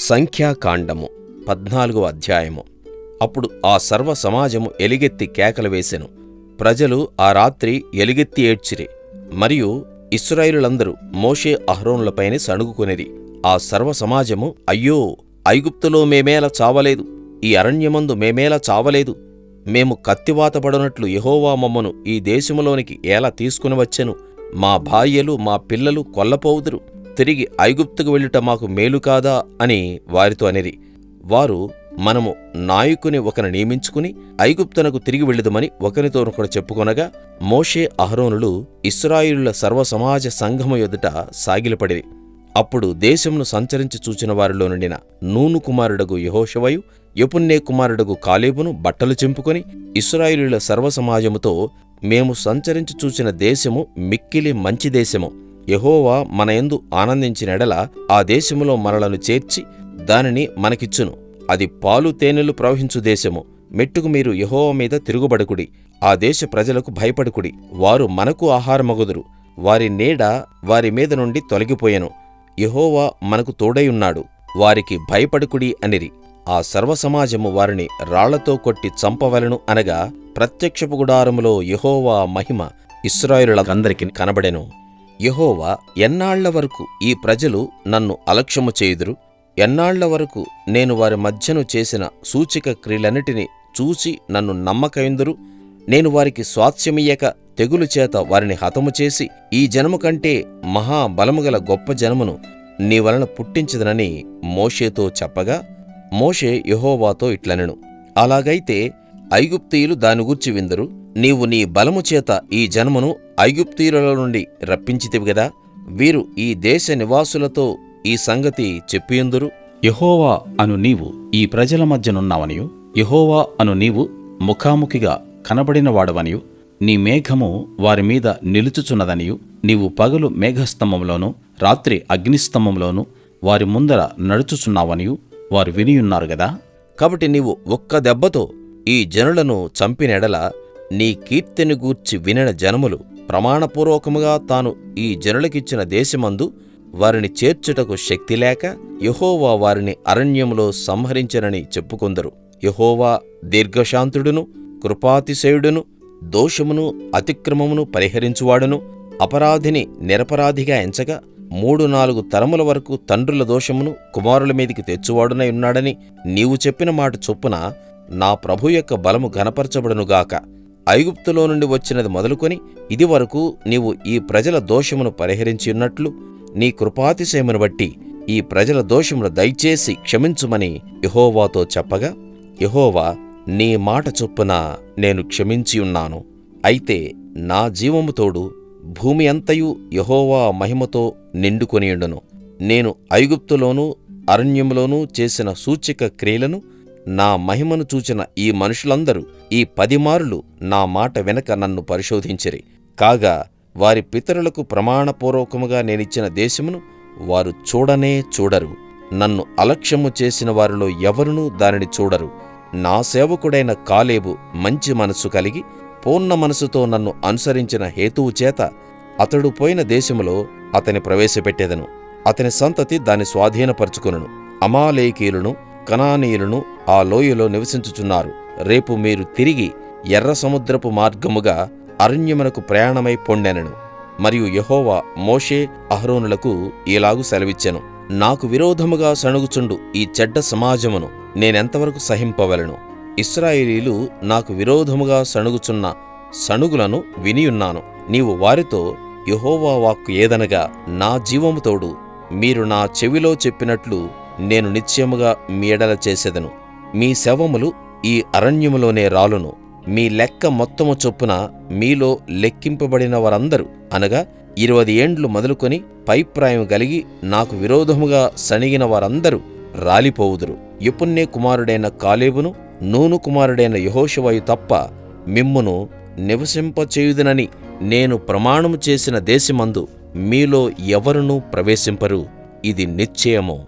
సంఖ్యాకాండము 14వ అధ్యాయము. అప్పుడు ఆ సర్వ సమాజము ఎలుగెత్తి కేకలు వేసెను. ప్రజలు ఆ రాత్రి ఎలుగెత్తి ఏడ్చిరి. మరియు ఇశ్రాయేలులందరూ మోషే అహరోనులపైనే సణుగుకొనిరి. ఆ సర్వ సమాజము, అయ్యో, ఐగుప్తులో మేమేలా చావలేదు, ఈ అరణ్యమందు మేమేలా చావలేదు, మేము కత్తివాతపడునట్లు యెహోవా మమ్మను ఈ దేశములోనికి ఎలా తీసుకుని వచ్చెను, మా భార్యలు మా పిల్లలు కొల్లపోవుదురు, తిరిగి ఐగుప్తుకు వెళ్ళుట మాకు మేలు కాదా అని వారితో అనిరి. వారు, మనము నాయకుని ఒకని నియమించుకుని ఐగుప్తునకు తిరిగి వెళ్ళుదమని ఒకరితోనొకడు చెప్పుకొనగా, మోషే అహరోనులు ఇశ్రాయేలుల సర్వసమాజ సంఘము ఎదుట సాగిలపడిరి. అప్పుడు దేశమును సంచరించి చూచిన వారిలో నుండిన నూను కుమారుడగు యెహోషువయు, యెఫున్నె కుమారుడగు కాలేబును బట్టలు చింపుకొని ఇశ్రాయేలుల సర్వసమాజముతో, మేము సంచరించి చూచిన దేశము మిక్కిలి మంచి దేశము. యెహోవా మన యందు ఆనందించిన ఎడల ఆ దేశములో మనలను చేర్చి దానిని మనకిచ్చును. అది పాలు తేనెలు ప్రవహించు దేశము. మెట్టుకు మీరు యెహోవా మీద తిరుగుబడకుడి, ఆ దేశ ప్రజలకు భయపడుకుడి. వారు మనకు ఆహారమగుదురు. వారి నీడ వారి మీద నుండి తొలగిపోయెను. యెహోవా మనకు తోడైయున్నాడు, వారికి భయపడుకుడి అనిరి. ఆ సర్వసమాజము వారిని రాళ్లతో కొట్టి చంపవలెను అనగా, ప్రత్యక్షపు గుడారములో యెహోవా మహిమ ఇశ్రాయేలులందరికీ కనబడెను. యెహోవా, ఎన్నాళ్ల వరకు ఈ ప్రజలు నన్ను అలక్ష్యము చేయుదురు? ఎన్నాళ్ల వరకు నేను వారి మధ్యను చేసిన సూచక క్రియలన్నిటినీ చూచి నన్ను నమ్మకయుందురు? నేను వారికి స్వాస్థ్యమియ్యక తెగులు చేత వారిని హతము చేసి ఈ జనము కంటే మహాబలముగల గొప్ప జనమును నీ వలన పుట్టించదనని మోషేతో చెప్పగా, మోషే యెహోవాతో ఇట్లనెను, అలాగైతే ఐగుప్తీయులు దాని గూర్చి విందురు. నీవు నీ బలము చేత ఈ జనమును ఐగుప్తీయులలో నుండి రప్పించితివి గదా, వీరు ఈ దేశ నివాసులతో ఈ సంగతి చెప్పియుందురు. యెహోవా అను నీవు ఈ ప్రజల మధ్యనున్నావనియు, యెహోవా అను నీవు ముఖాముఖిగా కనబడినవాడవనియు, నీ మేఘము వారి మీద నిలుచుచున్నదనియు, నీవు పగలు మేఘస్తంభంలోనూ రాత్రి అగ్నిస్తంభంలోనూ వారి ముందర నడుచుచున్నావనియు వారు వినియున్నారు గదా. కాబట్టి నీవు ఒక్క దెబ్బతో ఈ జనులను చంపినెడల నీ కీర్తిని గూర్చి వినిన జనములు ప్రమాణపూర్వకముగా తాను ఈ జనులకిచ్చిన దేశమందు వారిని చేర్చుటకు శక్తి లేక యెహోవా వారిని అరణ్యములో సంహరించెనని చెప్పుకొందరు. యెహోవా దీర్ఘశాంతుడును, కృపాతిశయుడును, దోషమును అతిక్రమమును పరిహరించువాడును, అపరాధిని నిరపరాధిగా ఎంచగా 3-4 తరముల వరకు తండ్రుల దోషమును కుమారుల మీదికి తెచ్చువాడునై ఉన్నాడని నీవు చెప్పిన మాట చొప్పున నా ప్రభు యొక్క బలము ఘనపరచబడునుగాక. ఐగుప్తులో నుండి వచ్చినది మొదలుకొని ఇది వరకు నీవు ఈ ప్రజల దోషమును పరిహరించియున్నట్లు నీ కృపాతిశయమును బట్టి ఈ ప్రజల దోషమును దయచేసి క్షమించుమని యెహోవాతో చెప్పగా, యెహోవా, నీ మాట చొప్పున నేను క్షమించియున్నాను. అయితే నా జీవము తోడు భూమి అంతయు యెహోవా మహిమతో నిండుకొనియుండును. నేను ఐగుప్తులోనూ అరణ్యములోనూ చేసిన సూచక క్రియలను, నా మహిమను చూచిన ఈ మనుషులందరూ ఈ 10 మారులు నా మాట వెనక నన్ను పరిశోధించిరి. కాగా వారి పితరులకు ప్రమాణపూర్వకముగా నేనిచ్చిన దేశమును వారు చూడనే చూడరు. నన్ను అలక్ష్యము చేసిన వారిలో ఎవరునూ దానిని చూడరు. నా సేవకుడైన కాలేబు మంచి మనస్సు కలిగి పూర్ణ మనసుతో నన్ను అనుసరించిన హేతువు చేత అతడు పోయిన దేశములో అతని ప్రవేశపెట్టెదను. అతని సంతతి దాన్ని స్వాధీనపరచుకొనును. అమాలేకీయులను కనానీయులను ఆ లోయలో నివసించుచున్నారు. రేపు మీరు తిరిగి ఎర్ర సముద్రపు మార్గముగా అరణ్యమునకు ప్రయాణమై పొండెనను. మరియు యెహోవా మోషే అహరోనులకు ఇలాగు సెలవిచ్చెను, నాకు విరోధముగా సణుగుచుండు ఈ చెడ్డ సమాజమును నేనెంతవరకు సహింపవలెను? ఇశ్రాయేలీలు నాకు విరోధముగా సణుగుచున్న సణుగులను వినియున్నాను. నీవు వారితో, యెహోవా వాక్కు ఏదనగా, నా జీవము తోడు మీరు నా చెవిలో చెప్పినట్లు నేను నిశ్చయముగా మీ ఎడల చేసెదను. మీ శవములు ఈ అరణ్యములోనే రాలును. మీ లెక్క మొత్తము చొప్పున మీలో లెక్కింపబడిన వారందరూ, అనగా 20 ఏండ్లు మొదలుకొని పైప్రాయం కలిగి నాకు విరోధముగా సణిగిన వారందరూ రాలిపోవుదురు. యెఫున్నె కుమారుడైన కాలేబును నూను కుమారుడైన యెహోషువయు తప్ప మిమ్మును నివసింపచేయుదునని నేను ప్రమాణము చేసిన దేశమందు మీలో ఎవరునూ ప్రవేశింపరు. ఇది నిశ్చయము.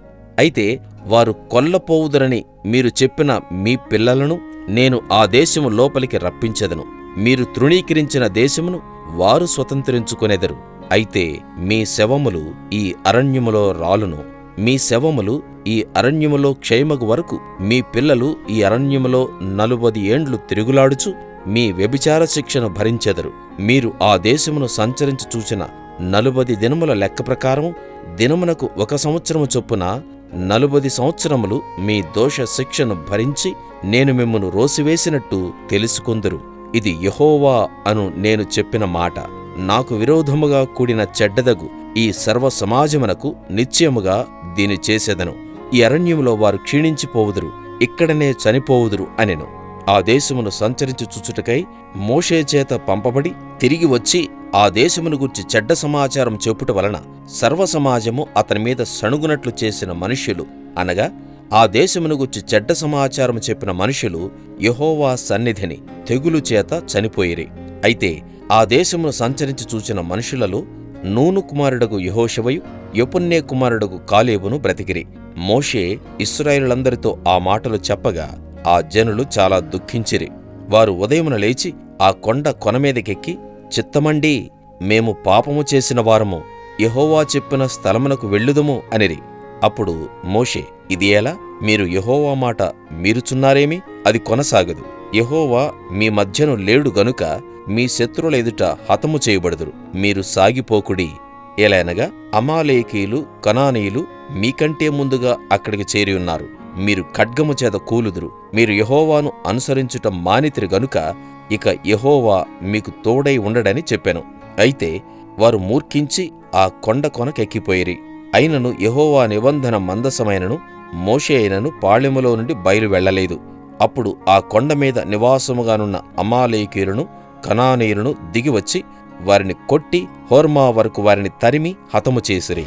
అయితే వారు కొల్లపోవుదురని మీరు చెప్పిన మీ పిల్లలను నేను ఆ దేశము లోపలికి రప్పించెదను. మీరు తృణీకరించిన దేశమును వారు స్వతంత్రించుకొనెదరు. అయితే మీ శవములు ఈ అరణ్యములో రాలును. మీ శవములు ఈ అరణ్యములో క్షయమగు వరకు మీ పిల్లలు ఈ అరణ్యములో 40 ఏండ్లు తిరుగులాడుచు మీ వ్యభిచార శిక్షను భరించెదరు. మీరు ఆ దేశమును సంచరించి చూచిన 40 దినముల లెక్క ప్రకారం దినమునకు 1 సంవత్సరము చొప్పున 40 సంవత్సరములు మీ దోష శిక్షను భరించి నేను మిమ్మును రోసివేసినట్టు తెలుసుకొందురు. ఇది యెహోవా అను నేను చెప్పిన మాట. నాకు విరోధముగా కూడిన చెడ్డదగు ఈ సర్వ సమాజమునకు నిశ్చయముగా దీని చేసేదను. ఈ అరణ్యములో వారు క్షీణించిపోవుదురు, ఇక్కడనే చనిపోవుదురు అనెను. ఆ దేశమును సంచరించి చూచుటకై మోషే చేత పంపబడి తిరిగి వచ్చి ఆ దేశమును గూర్చి చెడ్డ సమాచారం చెప్పుట వలన సర్వ సమాజము అతని మీద సణుగునట్లు చేసిన మనుష్యులు, అనగా ఆ దేశమును గూర్చి చెడ్డ సమాచారం చెప్పిన మనుషులు యెహోవా సన్నిధిని తెగులు చేత చనిపోయిరి. అయితే ఆ దేశమును సంచరించి చూచిన మనుషులలో నూను కుమారుడగు యెహోషువయు యెఫున్నె కుమారుడగు కాలేబును బ్రతికిరి. మోషే ఇశ్రాయేలులందరితో ఆ మాటలు చెప్పగా ఆ జనులు చాలా దుఃఖించిరి. వారు ఉదయమున లేచి ఆ కొండ కొనమీదకెక్కి, చిత్తమండి, మేము పాపము చేసిన వారము, యెహోవా చెప్పిన స్థలమునకు వెళ్ళుదుము అనిరి. అప్పుడు మోషే, ఇది ఎలా? మీరు యెహోవా మాట మీరుచున్నారేమి? అది కొనసాగదు. యెహోవా మీ మధ్యను లేడు గనుక మీ శత్రువుల ఎదుట హతము చేయబడుదురు. మీరు సాగిపోకుడి. ఎలయనగా అమాలేకీయులు, కనానీయులు మీకంటే ముందుగా అక్కడికి చేరి ఉన్నారు. మీరు ఖడ్గము చేత కూలుదురు. మీరు యెహోవాను అనుసరించుట మానితిరి గనుక ఇక యెహోవా మీకు తోడై ఉండడని చెప్పెను. అయితే వారు మూర్ఖించి ఆ కొండ కొనకెక్కిపోయిరి. అయినను యెహోవా నిబంధన మందసమైనను మోషే అయినను పాళెములో నుండి బయలు వెళ్ళలేదు. అప్పుడు ఆ కొండ మీద నివాసముగానున్న అమాలేకీయులను, కనానీయులను దిగివచ్చి వారిని కొట్టి హోర్మా వరకు వారిని తరిమి హతము చేసిరి.